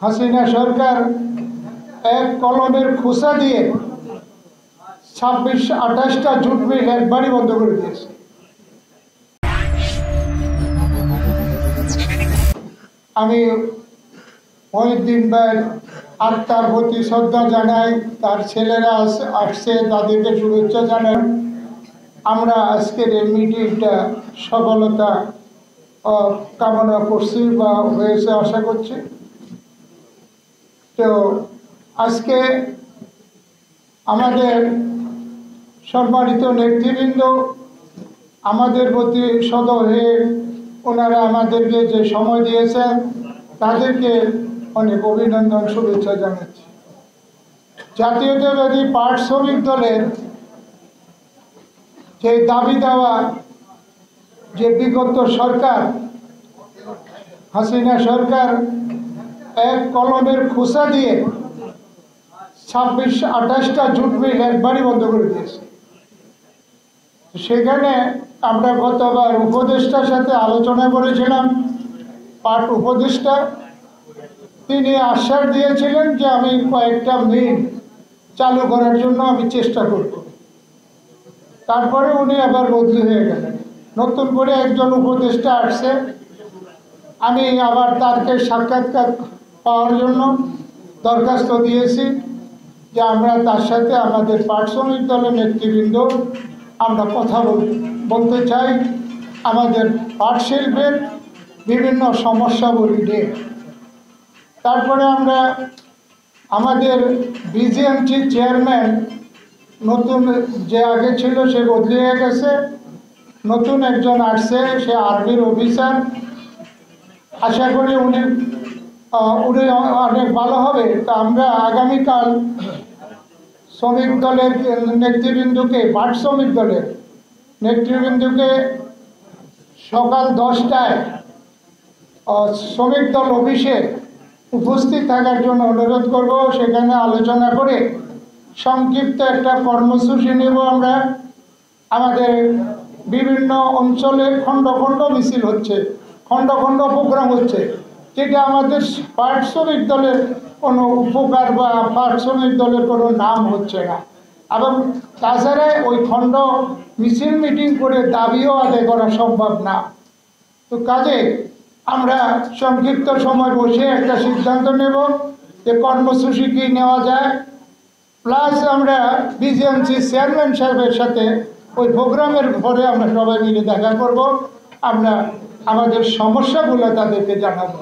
হাসিনা সরকার এক কলমের খোসা দিয়ে ২৬-২৮টা জুট মিল একবারই বন্ধ করে দিয়েছে। আমি মহিউদ্দিন ভাই আত্মার প্রতি শ্রদ্ধা জানাই, তার ছেলেরা আসছে, তাদেরকে শুভেচ্ছা জানাই। আমরা আজকের এই মিটিংটা সফলতা কামনা করছি বা হয়েছে আশা করছি। তো আজকে আমাদের সম্মানিত নেতৃবৃন্দ আমাদের প্রতি সদয় হয়ে ওনারা আমাদেরকে যে সময় দিয়েছেন তাদেরকে অনেক অভিনন্দন, শুভেচ্ছা জানাচ্ছি। জাতীয়তাবাদী পাট শ্রমিক দলের যে দাবি দেওয়া যে বিগত সরকার হাসিনা সরকার এক কলমের খোসা দিয়ে ২৬-২৮টা জুট মিল একবারই বন্ধ করে দিয়েছে। সেখানে আমরা গতবার উপদেষ্টার সাথে আলোচনা করেছিলাম। পাট উপদেষ্টা তিনি আশ্বাস দিয়েছিলেন যে আমি কয়েকটা মিল চালু করার জন্য আমি চেষ্টা করব। তারপরে উনি আবার বদলি হয়ে গেলেন, নতুন করে একজন উপদেষ্টা আসছে। আমি আবার তারকে সাক্ষাৎকার পাওয়ার জন্য দরখাস্ত দিয়েছি যে আমরা তার সাথে আমাদের পাট শ্রমিক দলের নেতৃবৃন্দ আমরা কথা বলতে চাই আমাদের পাট শিল্পের বিভিন্ন সমস্যাগুলি নিয়ে। তারপরে আমরা আমাদের বিজিএমসি চেয়ারম্যান নতুন যে আগে ছিল সে বদলে হয়ে গেছে, নতুন একজন আসছে, সে আর্মির অফিসার। আশা করি উনি অনেক ভালো হবে। তো আমরা আগামীকাল শ্রমিক দলের নেতৃবৃন্দকে, পাট শ্রমিক দলের নেতৃবৃন্দকে সকাল 10টায় শ্রমিক দল অফিসে উপস্থিত থাকার জন্য অনুরোধ করব। সেখানে আলোচনা করে সংক্ষিপ্ত একটা কর্মসূচি নেব। আমরা আমাদের বিভিন্ন অঞ্চলে খণ্ড খণ্ড মিছিল হচ্ছে, খণ্ড খণ্ড প্রোগ্রাম হচ্ছে, যেটা আমাদের পাট শ্রমিক দলের কোনো উপকার বা পাট শ্রমিক দলের কোনো নাম হচ্ছে না। এবং তাছাড়া ওই খণ্ড মিছিল মিটিং করে দাবিও আদায় করা সম্ভব না। তো কাজে আমরা সংক্ষিপ্ত সময় বসে একটা সিদ্ধান্ত নেব যে কর্মসূচি কী নেওয়া যায়। প্লাস আমরা বিজিএমসি চেয়ারম্যান সাহেবের সাথে ওই প্রোগ্রামের পরে আমরা সবাই মিলে দেখা করব, আমরা আমাদের সমস্যাগুলো তাদেরকে জানাবো।